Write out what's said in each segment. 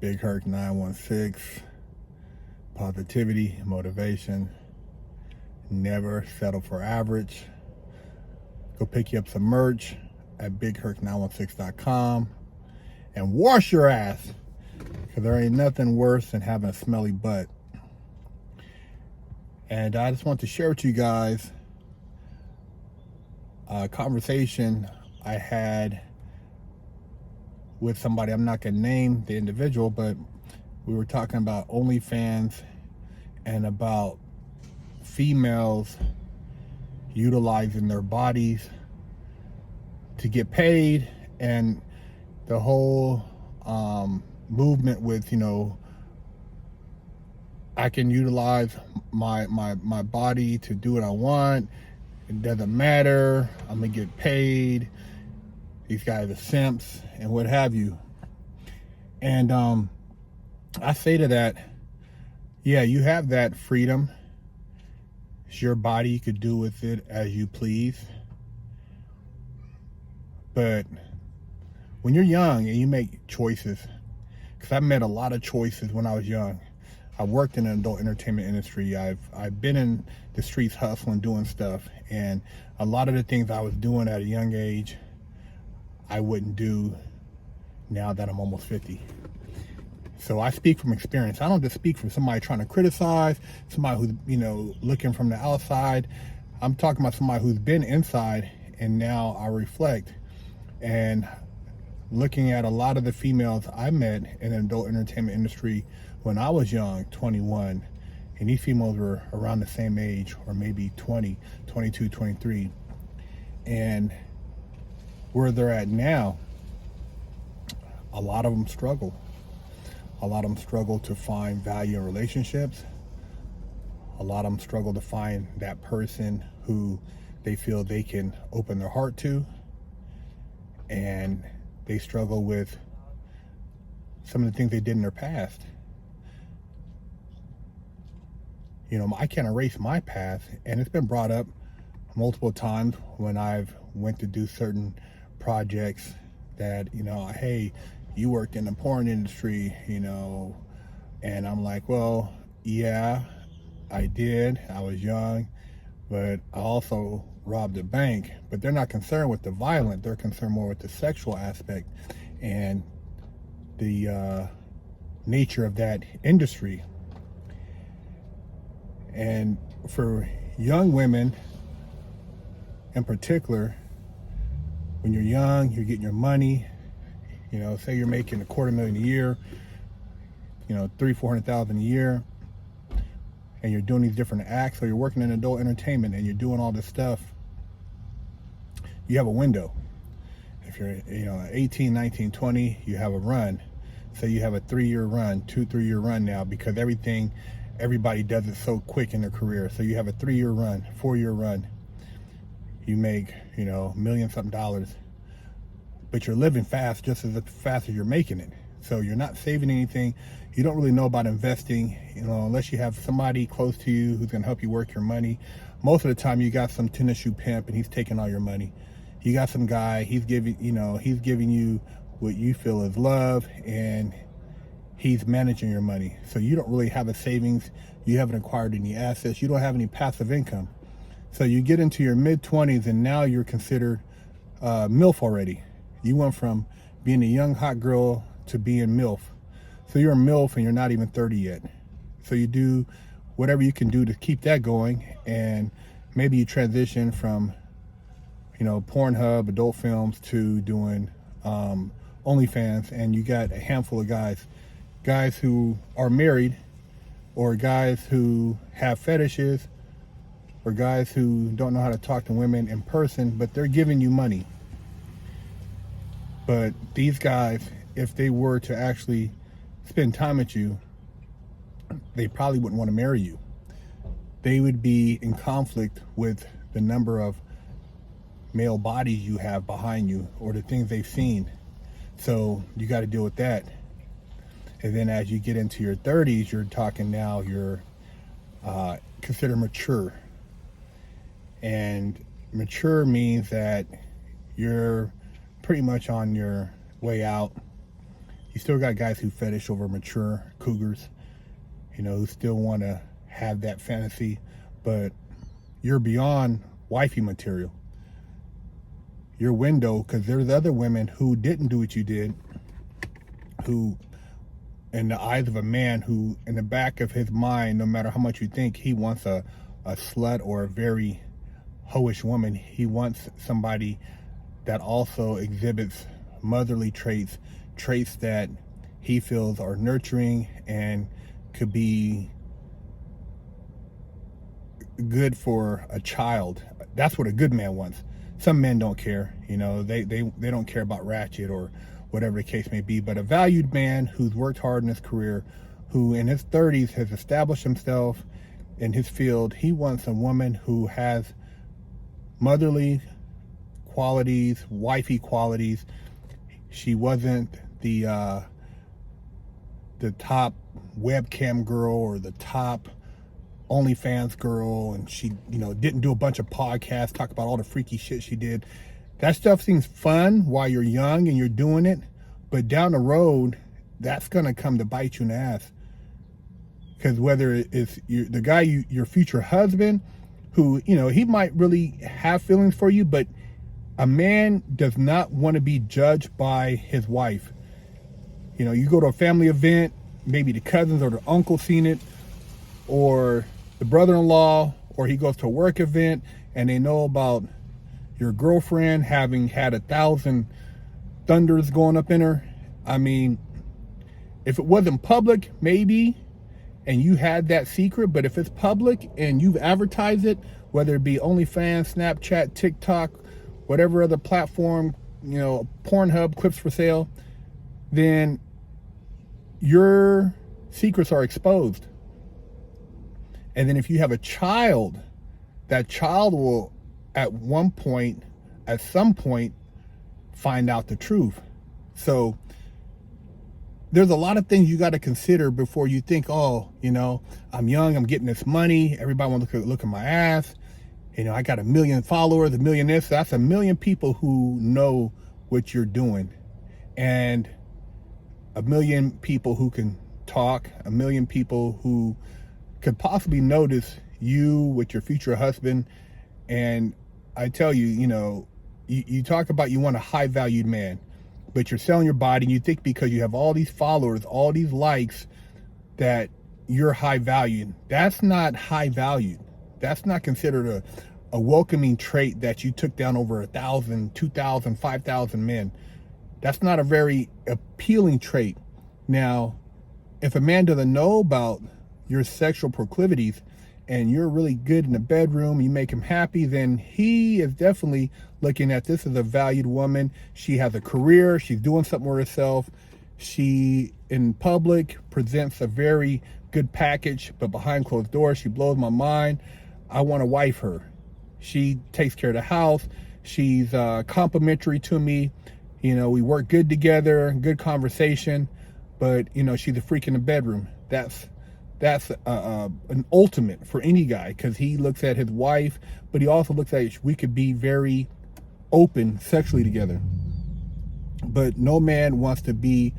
Big Herc 916. Positivity, motivation. Never settle for average. Go pick you up some merch at bigherc916.com and wash your ass, because there ain't nothing worse than having a smelly butt. And I just want to share with you guys a conversation I had with somebody. I'm not going to name the individual, but we were talking about Onlyfans and about females utilizing their bodies to get paid, and the whole movement with, I can utilize my body to do what I want. It doesn't matter. I'm gonna get paid. These guys are simps and what have you. And I say to that, yeah, you have that freedom. It's your body. You could do with it as you please. But when you're young and you make choices, because I made a lot of choices when I was young. I worked in the adult entertainment industry. I've been in the streets hustling, doing stuff. And a lot of the things I was doing at a young age, I wouldn't do now that I'm almost 50. So I speak from experience. I don't just speak from somebody trying to criticize, somebody who's, looking from the outside. I'm talking about somebody who's been inside, and now I reflect. And looking at a lot of the females I met in the adult entertainment industry when I was young, 21, and these females were around the same age, or maybe 20, 22, 23. And where they're at now, a lot of them struggle. A lot of them struggle to find value in relationships. A lot of them struggle to find that person who they feel they can open their heart to. And they struggle with some of the things they did in their past. I can't erase my past, and it's been brought up multiple times when I've went to do certain projects that, hey, you worked in the porn industry, and I'm like, well, yeah, I did. I was young, but I also robbed a bank. But they're not concerned with the violent. They're concerned more with the sexual aspect and the nature of that industry. And for young women in particular, when you're young, you're getting your money, say you're making $250,000 a year, $300,000-400,000 a year, and you're doing these different acts, or you're working in adult entertainment and you're doing all this stuff, you have a window. If you're 18, 19, 20, you have a run. So you have a 3-year run, 2-3-year run now, because everybody does it so quick in their career. So you have a 3-year run, 4-year run. You make, $1,000,000-something, but you're living fast, just as fast as you're making it. So you're not saving anything. You don't really know about investing, unless you have somebody close to you who's gonna help you work your money. Most of the time you got some tennis shoe pimp and he's taking all your money. You got some guy, he's giving you what you feel is love, and he's managing your money. So you don't really have a savings. You haven't acquired any assets. You don't have any passive income. So you get into your mid-20s and now you're considered MILF already. You went from being a young hot girl to being MILF. So you're a MILF and you're not even 30 yet. So you do whatever you can do to keep that going, and maybe you transition from, Pornhub, adult films, to doing Onlyfans, and you got a handful of guys who are married, or guys who have fetishes, or guys who don't know how to talk to women in person, but they're giving you money. But these guys, if they were to actually spend time with you, they probably wouldn't want to marry you. They would be in conflict with the number of male bodies you have behind you, or the things they've seen. So you got to deal with that. And then as you get into your 30s, you're talking now, you're considered mature. And mature means that you're pretty much on your way out. You still got guys who fetish over mature cougars, who still want to have that fantasy, but you're beyond wifey material. Your window, because there's other women who didn't do what you did, who, in the eyes of a man who, in the back of his mind, no matter how much you think, he wants a slut or a very hoish woman. He wants somebody that also exhibits motherly traits that he feels are nurturing and could be good for a child. That's what a good man wants. Some men don't care, they don't care about ratchet or whatever the case may be, but a valued man who's worked hard in his career, who in his 30s has established himself in his field, he wants a woman who has motherly qualities, wifey qualities. She wasn't the top webcam girl or the top Onlyfans girl, and she, didn't do a bunch of podcasts, talk about all the freaky shit she did. That stuff seems fun while you're young and you're doing it, but down the road, that's going to come to bite you in the ass. Because whether it's the guy, your future husband, who, he might really have feelings for you, but a man does not want to be judged by his wife. You go to a family event, maybe the cousins or the uncle seen it, or the brother-in-law, or he goes to a work event and they know about your girlfriend having had 1,000 thunders going up in her. I mean, if it wasn't public, maybe, and you had that secret, but if it's public and you've advertised it, whether it be OnlyFans, Snapchat, TikTok, whatever other platform, Pornhub, clips for sale, then your secrets are exposed. And then if you have a child, that child will at some point, find out the truth. So there's a lot of things you got to consider before you think, I'm young, I'm getting this money, everybody wants to look at my ass. I got 1 million followers, 1 million this. That's 1 million people who know what you're doing. And 1 million people who can talk, 1 million people who could possibly notice you with your future husband. And I tell you, you talk about you want a high valued man, but you're selling your body and you think because you have all these followers, all these likes, that you're high valued. That's not high valued. That's not considered a welcoming trait that you took down over 1,000, 2,000, 5,000 men. That's not a very appealing trait. Now, if a man doesn't know about your sexual proclivities and you're really good in the bedroom, you make him happy, then he is definitely looking at this as a valued woman. She has a career, she's doing something for herself. She, in public, presents a very good package, but behind closed doors, she blows my mind. I want to wife her. She takes care of the house. She's complimentary to me. We work good together, good conversation, but, she's a freak in the bedroom. That's an ultimate for any guy, because he looks at his wife, but he also looks at we could be very open sexually together. But no man wants to be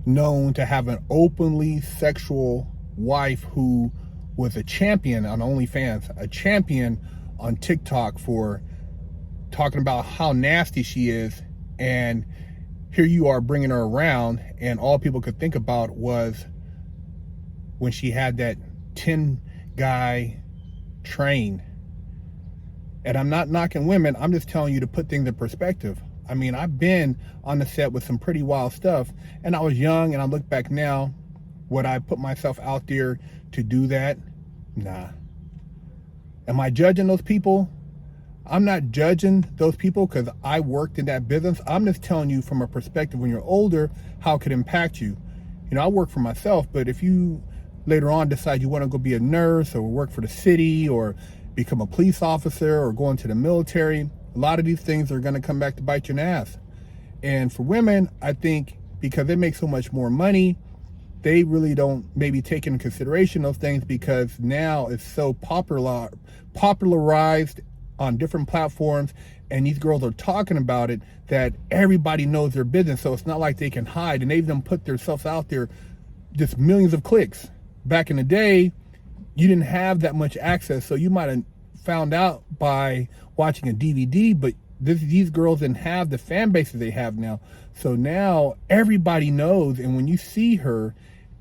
known to have an openly sexual wife who was a champion on OnlyFans, a champion on TikTok for talking about how nasty she is, and here you are bringing her around, and all people could think about was when she had that 10 guy train. And I'm not knocking women, I'm just telling you to put things in perspective. I mean, I've been on the set with some pretty wild stuff, and I was young, and I look back now, would I put myself out there to do that? Nah. Am I judging those people? I'm not judging those people because I worked in that business. I'm just telling you from a perspective when you're older, how it could impact you. I work for myself, but if you later on decide you want to go be a nurse or work for the city or become a police officer or go into the military, a lot of these things are going to come back to bite you in the ass. And for women, I think because they make so much more money, they really don't maybe take into consideration those things, because now it's so popularized on different platforms, and these girls are talking about it, that everybody knows their business. So it's not like they can hide, and they've done put themselves out there, just millions of clicks. Back in the day, you didn't have that much access, so you might have found out by watching a DVD, but these girls didn't have the fan bases they have now. So now everybody knows, and when you see her,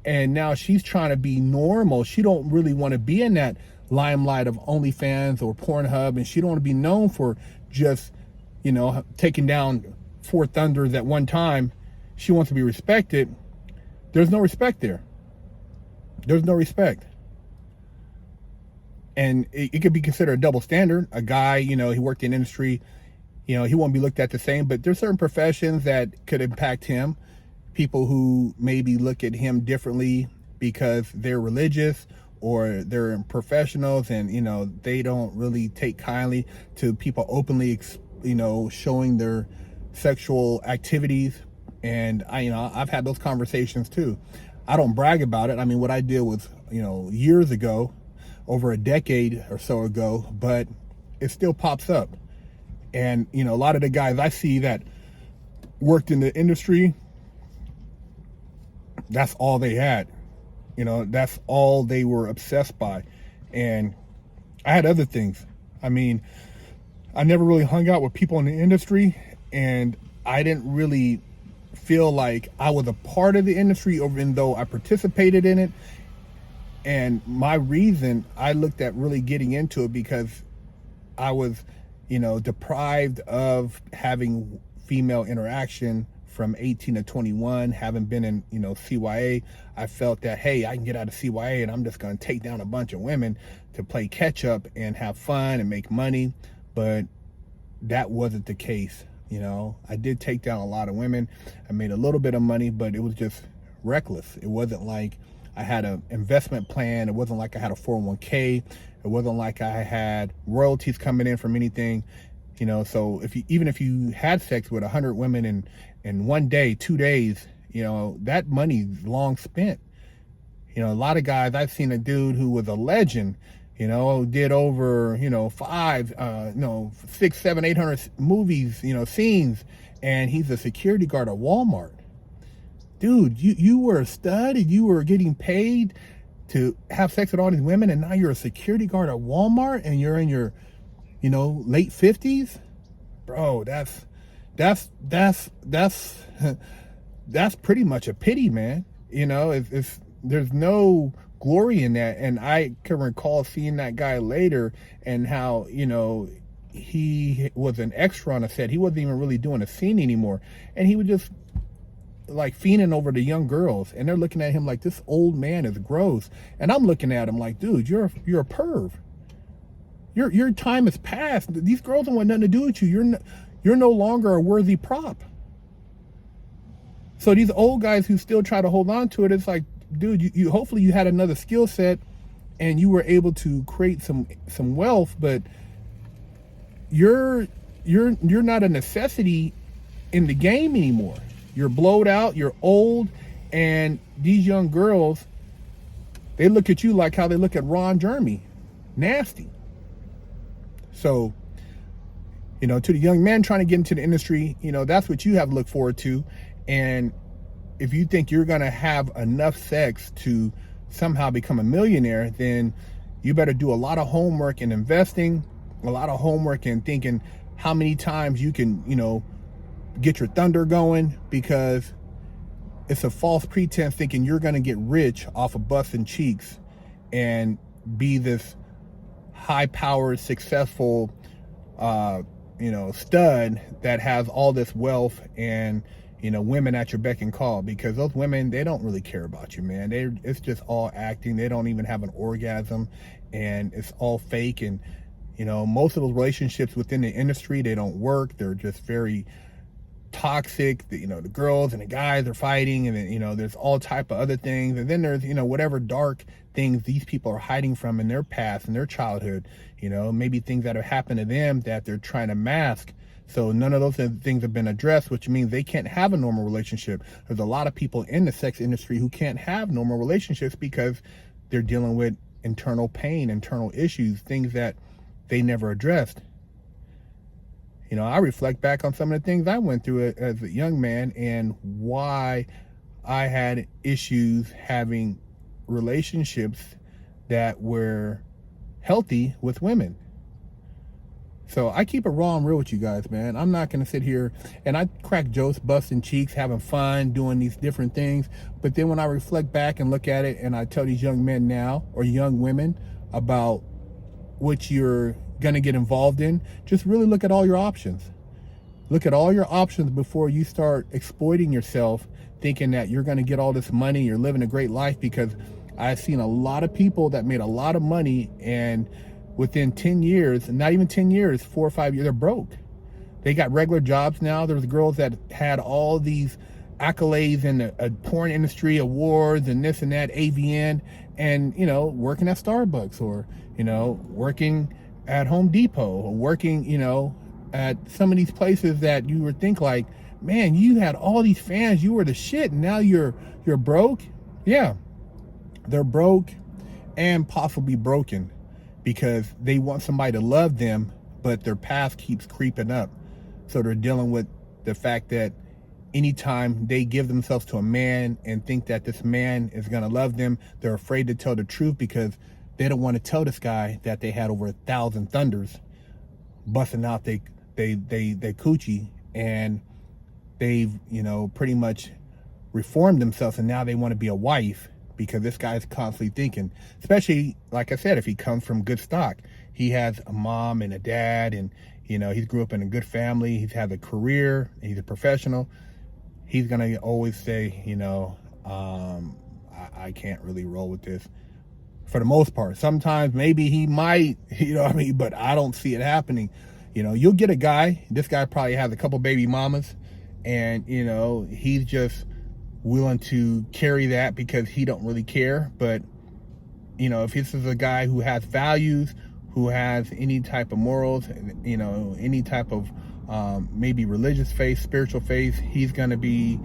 and now she's trying to be normal, she don't really want to be in that limelight of OnlyFans or Pornhub, and she don't want to be known for just, you know, taking down 4 thunders at one time. She wants to be respected. There's no respect there. There's no respect. And it could be considered a double standard. A guy, you know, he worked in industry, you know, he won't be looked at the same, but there's certain professions that could impact him. People who maybe look at him differently because they're religious or they're professionals, and, you know, they don't really take kindly to people openly, you know, showing their sexual activities. And I've had those conversations too. I don't brag about it. I mean, what I did was, you know, years ago, over a decade or so ago, but it still pops up. And, you know, a lot of the guys I see that worked in the industry, that's all they had. You know, that's all they were obsessed by. And I had other things. I mean, I never really hung out with people in the industry, and I didn't really feel like I was a part of the industry, even though I participated in it. And my reason, I looked at really getting into it because I was, you know, deprived of having female interaction from 18 to 21, having been in, you know, CYA. I felt that, hey, I can get out of CYA and I'm just going to take down a bunch of women to play catch up and have fun and make money. But that wasn't the case. You know, I did take down a lot of women. I made a little bit of money, but it was just reckless. It wasn't like I had an investment plan. It wasn't like I had a 401k. It wasn't like I had royalties coming in from anything. You know, so even if you had sex with 100 women in 1 day, 2 days, you know, that money's long spent. You know, a lot of guys, I've seen a dude who was a legend, you know, did over, you know, 6, 7, 800 movies, you know, scenes, and he's a security guard at Walmart. Dude, you were a stud and you were getting paid to have sex with all these women, and now you're a security guard at Walmart and you're in your, you know, late 50s? Bro, that's pretty much a pity, man. You know, there's no glory in that. And I can recall seeing that guy later and how, you know, he was an extra on a set. He wasn't even really doing a scene anymore. And he would just like fiending over the young girls, and they're looking at him like, this old man is gross. And I'm looking at him like, dude, you're a perv. Your time has passed. These girls don't want nothing to do with you. You're no longer a worthy prop. So these old guys who still try to hold on to it, it's like, dude, you hopefully you had another skill set and you were able to create some wealth, but you're not a necessity in the game anymore. You're blowed out, you're old, and these young girls, they look at you like how they look at Ron Jeremy. Nasty. So, you know, to the young men trying to get into the industry, you know, that's what you have to look forward to. And if you think you're going to have enough sex to somehow become a millionaire, then you better do a lot of homework in investing, a lot of homework in thinking how many times you can, you know, get your thunder going, because it's a false pretense thinking you're going to get rich off of busting cheeks and be this high-powered, successful, you know, stud that has all this wealth and, you know, women at your beck and call. Because those women, they don't really care about you, man. It's just all acting. They don't even have an orgasm, and it's all fake. And, you know, most of those relationships within the industry, they don't work. They're just very toxic. You know, the girls and the guys are fighting, and then, you know, there's all type of other things. And then there's, you know, whatever dark things these people are hiding from in their past and their childhood, you know, maybe things that have happened to them that they're trying to mask. So none of those things have been addressed, which means they can't have a normal relationship. There's a lot of people in the sex industry who can't have normal relationships because they're dealing with internal pain, internal issues, things that they never addressed. You know, I reflect back on some of the things I went through as a young man and why I had issues having relationships that were healthy with women. So I keep it raw and real with you guys, man. I'm not going to sit here and I crack jokes, busting cheeks, having fun, doing these different things. But then when I reflect back and look at it and I tell these young men now or young women about what you're going to get involved in, just really look at all your options. Look at all your options before you start exploiting yourself, thinking that you're going to get all this money, you're living a great life, because I've seen a lot of people that made a lot of money and within 10 years, not even 10 years, 4 or 5 years, they're broke. They got regular jobs now. There's girls that had all these accolades in the porn industry, awards and this and that, AVN, and, you know, working at Starbucks or, you know, working at Home Depot or working, you know, at some of these places that you would think like, man, you had all these fans, you were the shit, and now you're broke. Yeah, they're broke and possibly broken, because they want somebody to love them, but their past keeps creeping up. So they're dealing with the fact that anytime they give themselves to a man and think that this man is going to love them, they're afraid to tell the truth because they don't want to tell this guy that they had over 1,000 thunders busting out they coochie, and they've, you know, pretty much reformed themselves, and now they want to be a wife. Because this guy's constantly thinking, especially, like I said, if he comes from good stock, he has a mom and a dad, and, you know, he grew up in a good family, he's had a career, he's a professional, he's going to always say, you know, I can't really roll with this for the most part. Sometimes maybe he might, you know what I mean, but I don't see it happening. You know, you'll get a guy, this guy probably has a couple baby mamas, and, you know, he's just willing to carry that because he don't really care. But, you know, if this is a guy who has values, who has any type of morals, you know, any type of maybe religious faith, spiritual faith, he's going to be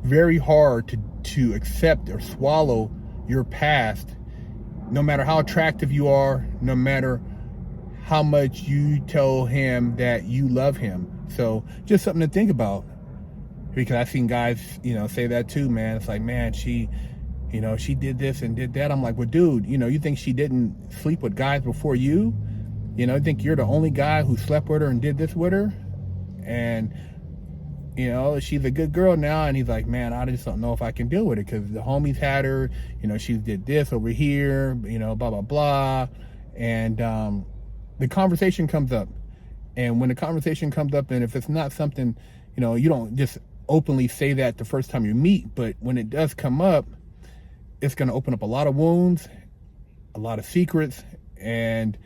very hard to accept or swallow your past, no matter how attractive you are, no matter how much you tell him that you love him. So just something to think about. Because I've seen guys, you know, say that too, man. It's like, man, she, you know, she did this and did that. I'm like, well, dude, you know, you think she didn't sleep with guys before you? You know, you think you're the only guy who slept with her and did this with her? And, you know, she's a good girl now. And he's like, man, I just don't know if I can deal with it because the homies had her, you know, she did this over here, you know, blah, blah, blah. And the conversation comes up. And when the conversation comes up, and if it's not something, you know, you don't just openly say that the first time you meet, but when it does come up, it's going to open up a lot of wounds, a lot of secrets. And,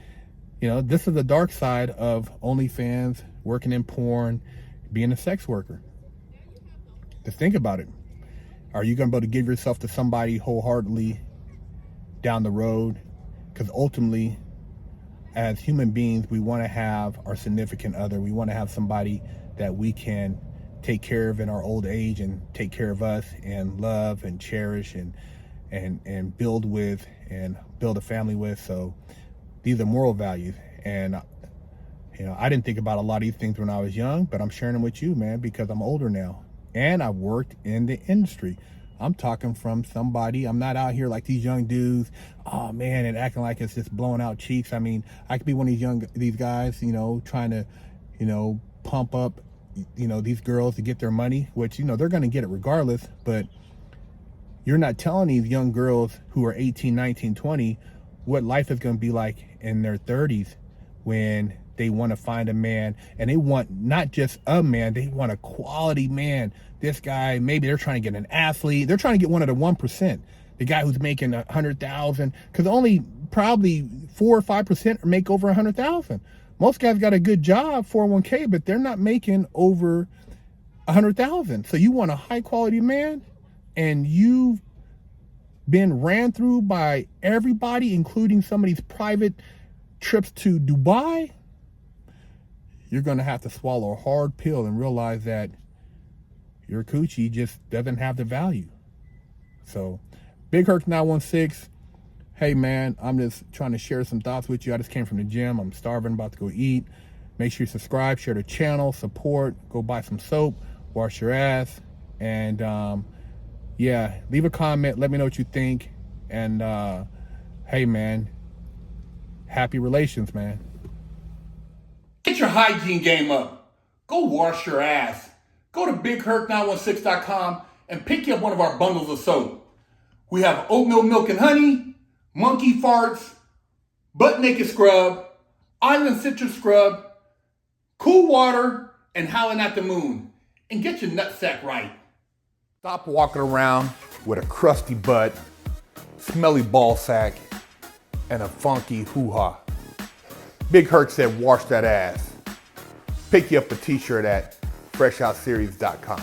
you know, this is the dark side of OnlyFans, working in porn, being a sex worker. Just think about it. Are you going to be able to give yourself to somebody wholeheartedly down the road? Because ultimately, as human beings, we want to have our significant other. We want to have somebody that we can take care of in our old age and take care of us and love and cherish and build with and build a family with. So these are moral values. And, you know, I didn't think about a lot of these things when I was young, but I'm sharing them with you, man, because I'm older now and I've worked in the industry. I'm talking from somebody, I'm not out here like these young dudes, oh man, and acting like it's just blowing out cheeks. I mean, I could be one of these guys, you know, trying to, you know, pump up, you know, these girls to get their money, which, you know, they're going to get it regardless. But you're not telling these young girls who are 18, 19, 20 what life is going to be like in their 30s when they want to find a man, and they want not just a man, they want a quality man. This guy, maybe they're trying to get an athlete, they're trying to get one of the 1%, the guy who's making 100,000, because only probably 4 or 5% make over 100,000. Most guys got a good job, 401k, but they're not making over 100,000. So you want a high quality man, and you've been ran through by everybody, including some of these private trips to Dubai. You're going to have to swallow a hard pill and realize that your coochie just doesn't have the value. So, Big Herc 916. Hey man, I'm just trying to share some thoughts with you. I just came from the gym. I'm starving, about to go eat. Make sure you subscribe, share the channel, support, go buy some soap, wash your ass, and yeah, leave a comment, let me know what you think, and hey man, happy relations, man. Get your hygiene game up. Go wash your ass. Go to BigHurt916.com and pick you up one of our bundles of soap. We have oatmeal milk and honey, monkey farts, butt naked scrub, island citrus scrub, cool water, and howling at the moon. And get your nutsack right. Stop walking around with a crusty butt, smelly ball sack, and a funky hoo-ha. Big Hurt said wash that ass. Pick you up a t-shirt at FreshOutSeries.com.